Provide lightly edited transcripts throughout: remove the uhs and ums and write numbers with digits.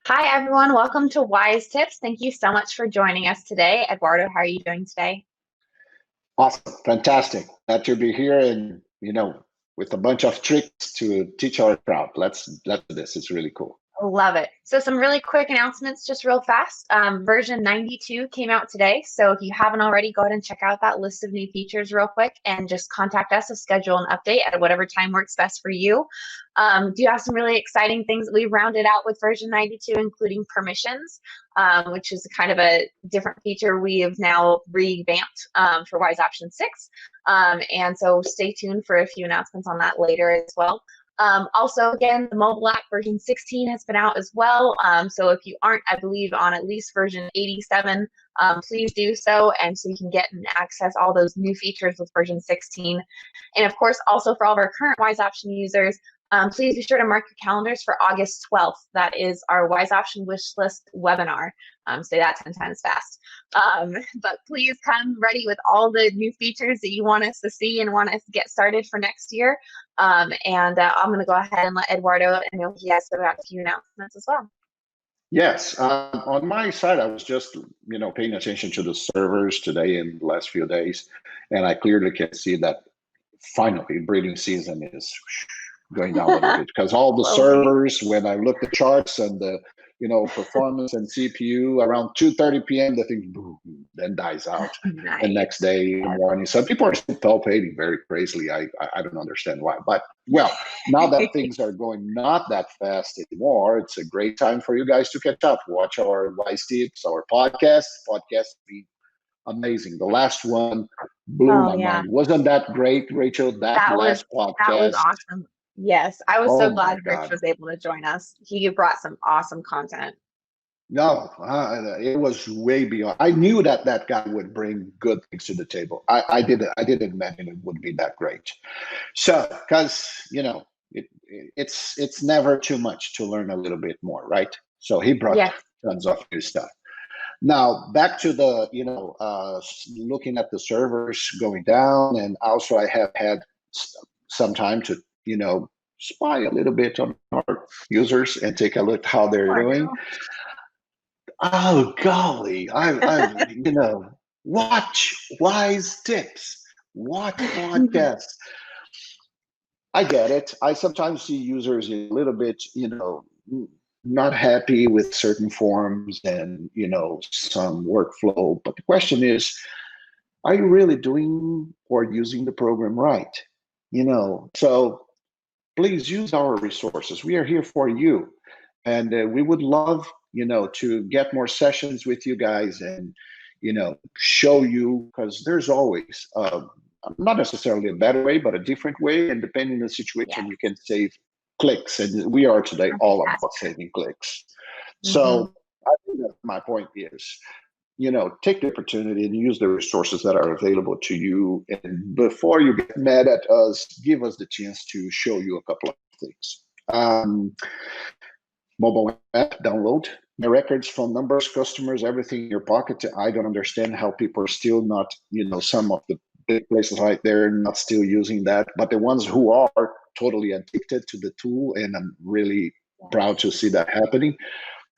Hi, everyone. Welcome to Wise Tips. Thank you so much for joining us today. Eduardo, how are you doing today? Awesome, fantastic. Glad to be here and with a bunch of tricks to teach our crowd. Let's do this. It's really cool. Love it. So some really quick announcements, just real fast. Version 92 came out today. So if you haven't already, go ahead and check out that list of new features real quick and just contact us to schedule an update at whatever time works best for you. Do have some really exciting things that we rounded out with version 92, including permissions, which is kind of a different feature we have now revamped for Wise Option 6. And so stay tuned for a few announcements on that later as well. Also, again, the mobile app version 16 has been out as well. So if you aren't, I believe, on at least version 87, please do so. And so you can get and access all those new features with version 16. And of course, also for all of our current Wise Option users, please be sure to mark your calendars for August 12th. That is our Wise Option wish list webinar. Say that 10 times fast. But please come ready with all the new features that you want us to see and want us to get started for next year. I'm going to go ahead and let Eduardo know he has about a few announcements as well. Yes, on my side, I was just paying attention to the servers today in the last few days, and I clearly can see that finally breeding season is going down a little bit because all the servers, when I look at the charts and the performance and CPU around 2:30 p.m. the thing boom, then dies out. Nice. The next day in the morning, some people are still palpating very crazily. I don't understand why, but well, now that things are going not that fast anymore, it's a great time for you guys to catch up. Watch our Wise Tips, our podcast. Podcast be amazing. The last one blew my mind. Wasn't that great, Rachel? That last podcast. That was awesome. Yes, I was so glad God. Rich was able to join us. He brought some awesome content. No, it was way beyond. I knew that guy would bring good things to the table. I didn't imagine it would be that great. So, because it's never too much to learn a little bit more, right? So he brought tons of new stuff. Now back to the looking at the servers going down, and also I have had some time to spy a little bit on our users and take a look how they're doing. Oh golly, I watch Wise Tips, watch podcasts. I get it. I sometimes see users a little bit, not happy with certain forms and some workflow. But the question is, are you really doing or using the program right? So please use our resources. We are here for you, and we would love to get more sessions with you guys and show you, because there's always not necessarily a better way but a different way, and depending on the situation you can save clicks, and we are today all about saving clicks. So I think that my point is take the opportunity and use the resources that are available to you. And before you get mad at us, give us the chance to show you a couple of things. Mobile app download, my records, phone numbers, customers, everything in your pocket. I don't understand how people are still not, some of the big places right there not still using that, but the ones who are totally addicted to the tool, and I'm really proud to see that happening.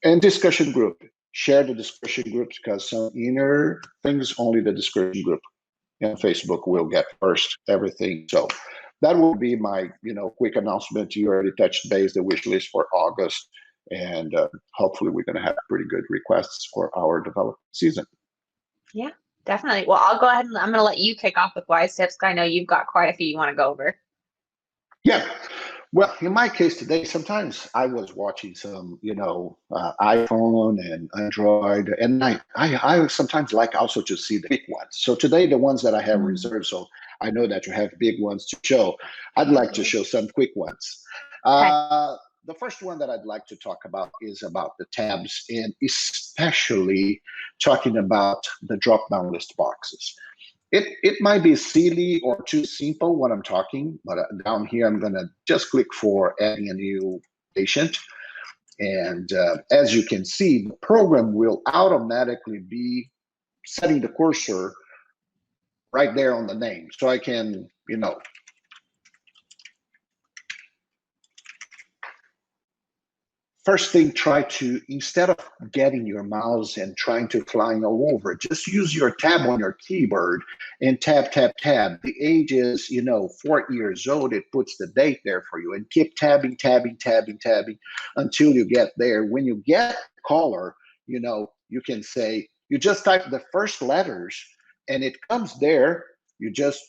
And discussion group. Share the discussion groups, because some inner things only the discussion group and Facebook will get first everything. So that will be my quick announcement. You already touched base the wish list for August, and hopefully we're going to have pretty good requests for our development season. Yeah, definitely. Well, I'll go ahead and I'm going to let you kick off with Wise Tips, because I know you've got quite a few you want to go over. Yeah. Well, in my case today, sometimes I was watching some, iPhone and Android, and I sometimes like also to see the big ones. So today, the ones that I have reserved, so I know that you have big ones to show. I'd like to show some quick ones. The first one that I'd like to talk about is about the tabs, and especially talking about the drop-down list boxes. It might be silly or too simple what I'm talking, but down here I'm going to just click for adding a new patient. And as you can see, the program will automatically be setting the cursor right there on the name. So I can, first thing, try to, instead of getting your mouse and trying to flying all over, just use your tab on your keyboard and tab, tab, tab. The age is, 4 years old. It puts the date there for you, and keep tabbing, tabbing, tabbing, tabbing until you get there. When you get color, you can say, you just type the first letters and it comes there. You just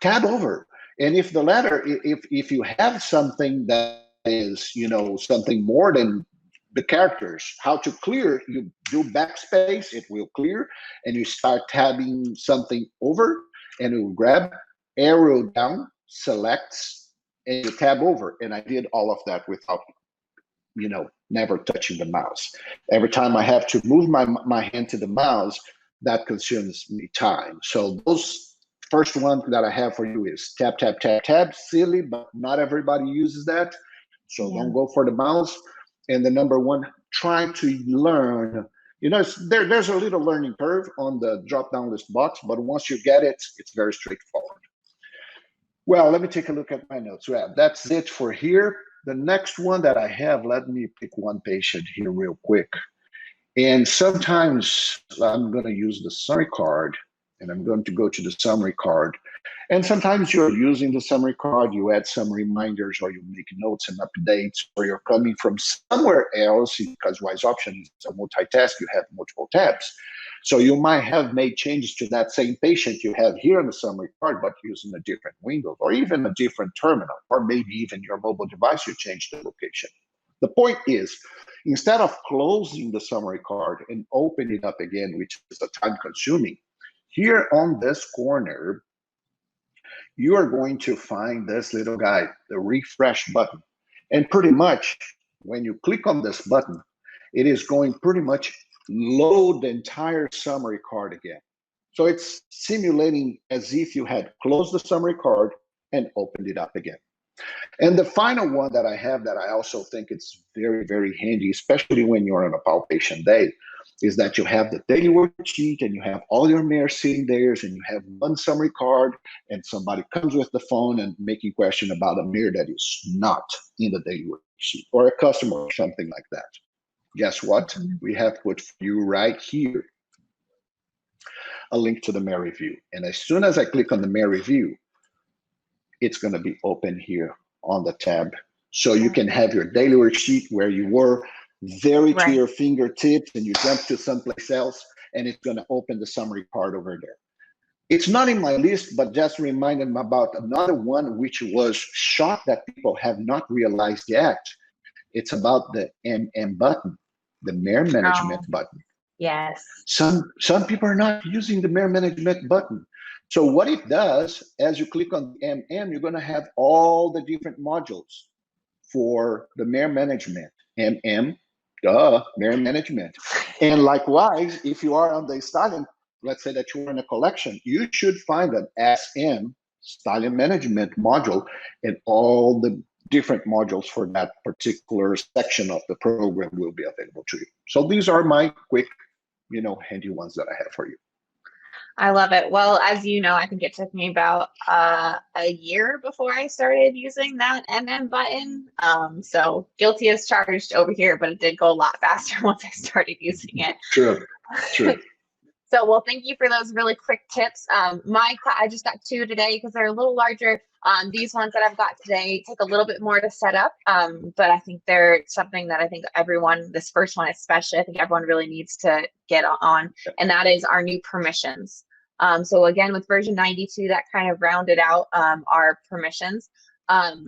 tab over. And if the letter, if you have something that is, something more than the characters, how to clear, you do backspace, it will clear, and you start tabbing something over, and it will grab, arrow down, selects, and you tab over. And I did all of that without, never touching the mouse. Every time I have to move my hand to the mouse, that consumes me time. So those first one that I have for you is tab, tab, tab, tab. Silly, but not everybody uses that. So don't go for the mouse. And the number one, try to learn. There's a little learning curve on the drop-down list box, but once you get it, it's very straightforward. Well, let me take a look at my notes. Yeah, that's it for here. The next one that I have, let me pick one patient here real quick. And sometimes I'm going to use the summary card, and I'm going to go to the summary card. And sometimes you're using the summary card, you add some reminders, or you make notes and updates, or you're coming from somewhere else, because Wise Option is a multitask, you have multiple tabs. So you might have made changes to that same patient you have here on the summary card, but using a different window, or even a different terminal, or maybe even your mobile device, you change the location. The point is, instead of closing the summary card and open it up again, which is a time consuming, here on this corner, you are going to find this little guy, the refresh button. And pretty much when you click on this button, it is going pretty much load the entire summary card again. So it's simulating as if you had closed the summary card and opened it up again. And the final one that I have that I also think it's very, very handy, especially when you're on a palpation day, is that you have the daily worksheet and you have all your mares sitting there, and you have one summary card, and somebody comes with the phone and making question about a mare that is not in the daily worksheet, or a customer or something like that. Guess what? We have put for you right here a link to the Mare review. And as soon as I click on the Mare review, it's going to be open here on the tab. So you can have your daily worksheet where you were, very to your fingertips, and you jump to someplace else, and it's going to open the summary part over there. It's not in my list, but just reminded me about another one which was shot that people have not realized yet. It's about the MM button, the Mare Management button. Yes. Some people are not using the Mare Management button. So what it does, as you click on MM, you're going to have all the different modules for the Mare Management. MM, Mare Management. And likewise, if you are on the stallion, let's say that you're in a collection, you should find an SM, Stallion Management module, and all the different modules for that particular section of the program will be available to you. So these are my quick, handy ones that I have for you. I love it. Well, as you know, I think it took me about a year before I started using that MM button. So guilty as charged over here, but it did go a lot faster once I started using it. True. So, well, thank you for those really quick tips. I just got 2 today because they're a little larger. These ones that I've got today take a little bit more to set up, but I think they're something that I think everyone, this first one especially, I think everyone really needs to get on, and that is our new permissions. So again, with version 92, that kind of rounded out our permissions.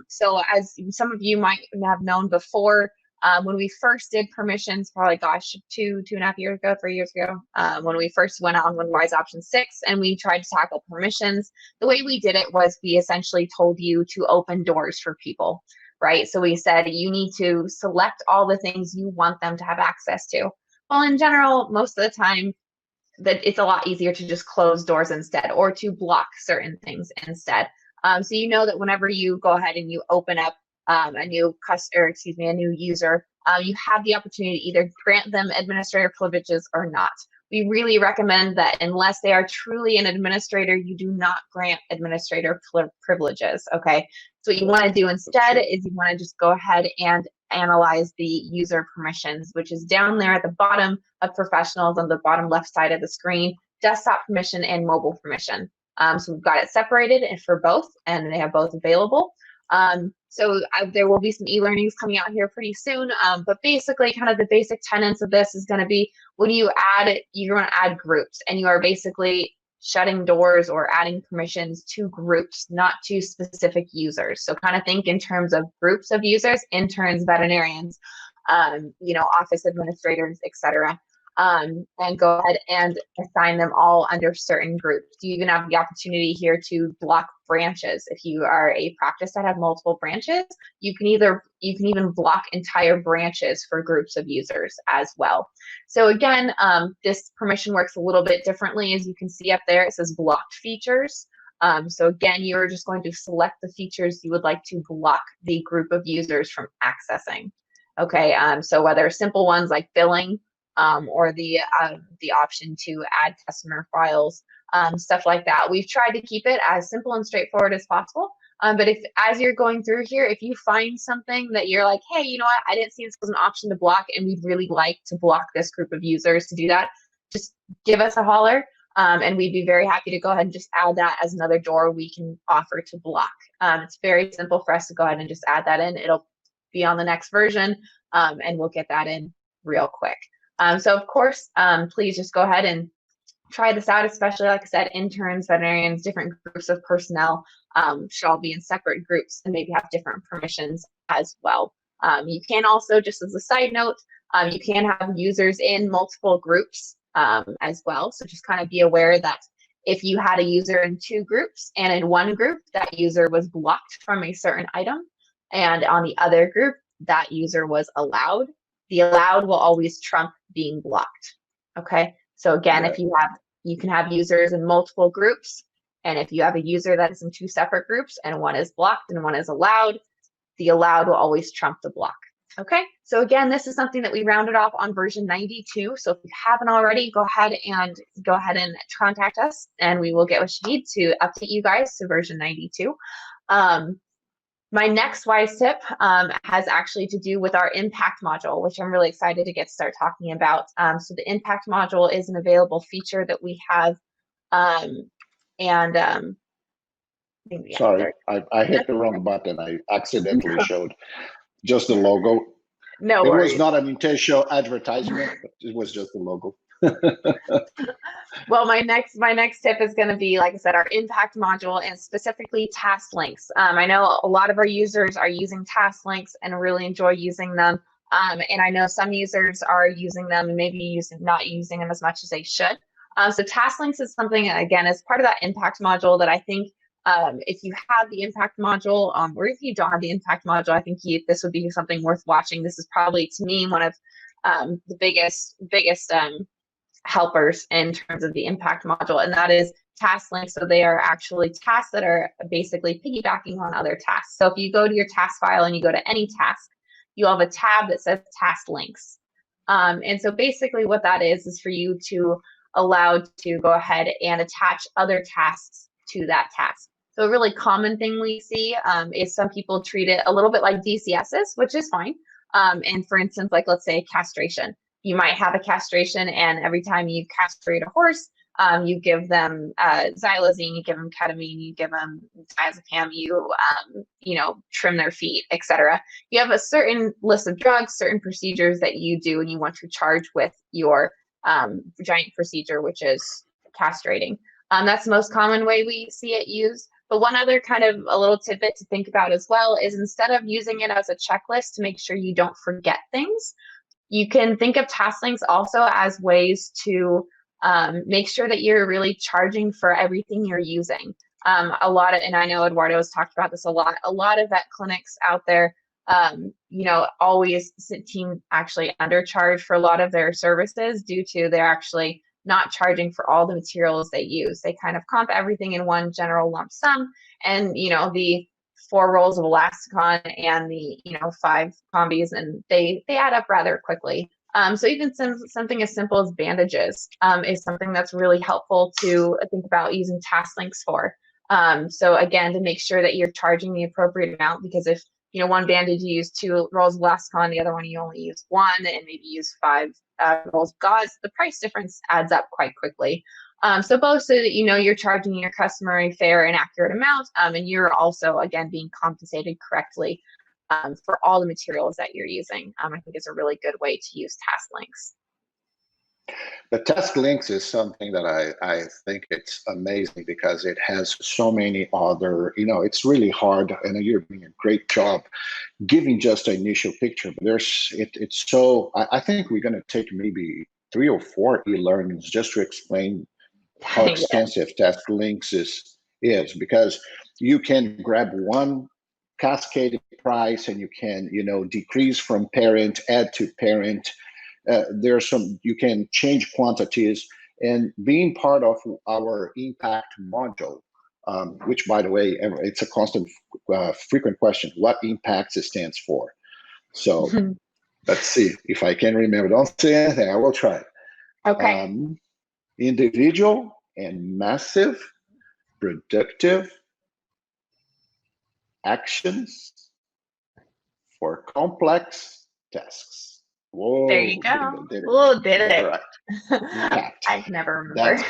So as some of you might have known before, when we first did permissions, probably, gosh, 2.5 years ago, 3 years ago, when we first went on with Wise Option 6 and we tried to tackle permissions, the way we did it was we essentially told you to open doors for people, right? So we said you need to select all the things you want them to have access to. Well, in general, most of the time, that it's a lot easier to just close doors instead, or to block certain things instead. So you know that whenever you go ahead and you open up a new user, you have the opportunity to either grant them administrator privileges or not. We really recommend that unless they are truly an administrator, you do not grant administrator privileges, okay? So what you want to do instead is you want to just go ahead and analyze the user permissions, which is down there at the bottom of professionals on the bottom left side of the screen, desktop permission and mobile permission. So we've got it separated and for both, and they have both available. There will be some e-learnings coming out here pretty soon, but basically kind of the basic tenets of this is going to be when you want to add groups, and you are basically shutting doors or adding permissions to groups, not to specific users. So kind of think in terms of groups of users, interns, veterinarians, office administrators, etc. And go ahead and assign them all under certain groups. You even have the opportunity here to block branches. If you are a practice that have multiple branches, you can even block entire branches for groups of users as well. So again, this permission works a little bit differently. As you can see up there, it says blocked features. So again, you're just going to select the features you would like to block the group of users from accessing. Okay, so whether simple ones like billing, or the option to add customer files, stuff like that. We've tried to keep it as simple and straightforward as possible. But as you're going through here, if you find something that you're like, hey, you know what, I didn't see this was an option to block, and we'd really like to block this group of users to do that, just give us a holler, and we'd be very happy to go ahead and just add that as another door we can offer to block. It's very simple for us to go ahead and just add that in. It'll be on the next version, and we'll get that in real quick. So of course, please just go ahead and try this out, especially like I said, interns, veterinarians, different groups of personnel should all be in separate groups and maybe have different permissions as well. You can also, just as a side note, you can have users in multiple groups as well. So just kind of be aware that if you had a user in two groups and in one group, that user was blocked from a certain item, and on the other group, that user was allowed, the allowed will always trump being blocked. Okay, so again, if you can have users in multiple groups, and if you have a user that is in two separate groups and one is blocked and one is allowed, the allowed will always trump the block. Okay, so again, this is something that we rounded off on version 92. So if you haven't already, go ahead and contact us, and we will get what you need to update you guys to version 92. My next wise tip has actually to do with our impact module, which I'm really excited to start talking about. So the impact module is an available feature that we have. Sorry, I hit the wrong button. I accidentally showed just the logo. No worries. It was not an intentional advertisement, but it was just the logo. Well, my next tip is going to be, like I said, our impact module, and specifically task links. I know a lot of our users are using task links and really enjoy using them. And I know some users are using them and maybe not using them as much as they should. So task links is something, again, as part of that impact module that I think if you have the impact module, or if you don't have the impact module, I think this would be something worth watching. This is probably, to me, one of the biggest helpers in terms of the impact module, and that is task links. So they are actually tasks that are basically piggybacking on other tasks. So if you go to your task file and you go to any task, you'll have a tab that says task links. And so basically what that is for you to allow to go ahead and attach other tasks to that task. So a really common thing we see is some people treat it a little bit like DCSs, which is fine. And for instance, like let's say castration. You might have a castration, and every time you castrate a horse, you give them xylazine, you give them ketamine, you give them diazepam, you trim their feet, etc. You have a certain list of drugs, certain procedures that you do, and you want to charge with your giant procedure, which is castrating. That's the most common way we see it used. But one other kind of a little tidbit to think about as well is, instead of using it as a checklist to make sure you don't forget things, you can think of task links also as ways to make sure that you're really charging for everything you're using. And I know Eduardo has talked about this a lot of vet clinics out there, always seem actually undercharge for a lot of their services due to they're actually not charging for all the materials they use. They kind of comp everything in one general lump sum, and the 4 rolls of elasticon and the 5 combis, and they add up rather quickly. So even something as simple as bandages is something that's really helpful to think about using task links for. So again, to make sure that you're charging the appropriate amount, because if one bandage you use 2 rolls of Elasticon, the other one you only use 1, and maybe use 5 rolls of gauze, the price difference adds up quite quickly. So both so that you're charging your customer a fair and accurate amount, and you're also, again, being compensated correctly for all the materials that you're using. I think is a really good way to use task links. The task links is something that I think it's amazing because it has so many other, it's really hard, and you're doing a great job giving just an initial picture. But it's so, I think we're going to take maybe 3 or 4 e-learnings just to explain how extensive task links is because you can grab one cascaded price and you can, decrease from parent, add to parent. There's you can change quantities, and being part of our impact module, which, by the way, it's a constant, frequent question, what impact stands for. So let's see if I can remember. Don't say anything, I will try. Okay. Individual and massive productive actions for complex tasks. Whoa, there you go. Did it. Oh, did it. Right. I've never remembered.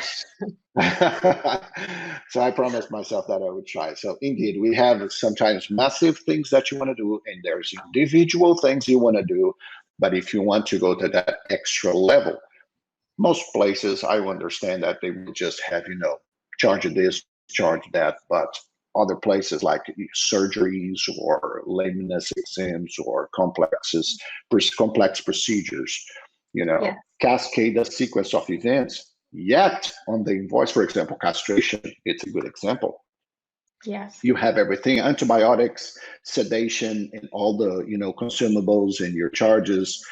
So I promised myself that I would try. So indeed, we have sometimes massive things that you want to do, and there's individual things you want to do. But if you want to go to that extra level, most places, I understand that they will just have, charge this, charge that. But other places like surgeries or lameness exams or complex procedures, cascade a sequence of events. Yet on the invoice, for example, castration, it's a good example. Yes. You have everything, antibiotics, sedation, and all the, consumables and your charges.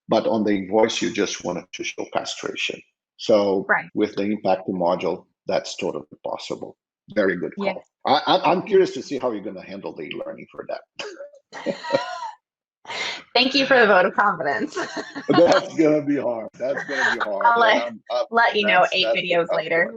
But on the invoice, you just wanted to show castration. So with the impact module, that's totally possible. Very good call. Yes. I'm curious to see how you're going to handle the e-learning for that. Thank you for the vote of confidence. That's going to be hard. I'll let you know 8 videos later.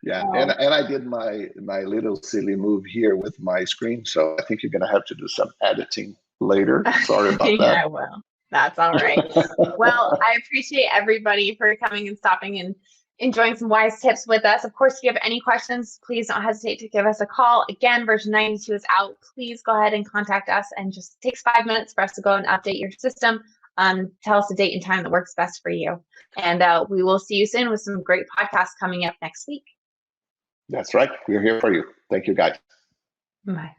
Yeah, and I did my little silly move here with my screen, so I think you're going to have to do some editing later. Sorry about that. I will. That's all right. Well, I appreciate everybody for coming and stopping and enjoying some wise tips with us. Of course, if you have any questions, please don't hesitate to give us a call. Again, version 92 is out. Please go ahead and contact us, and just takes 5 minutes for us to go and update your system. Tell us a date and time that works best for you. And we will see you soon with some great podcasts coming up next week. That's right. We're here for you. Thank you, guys. Bye.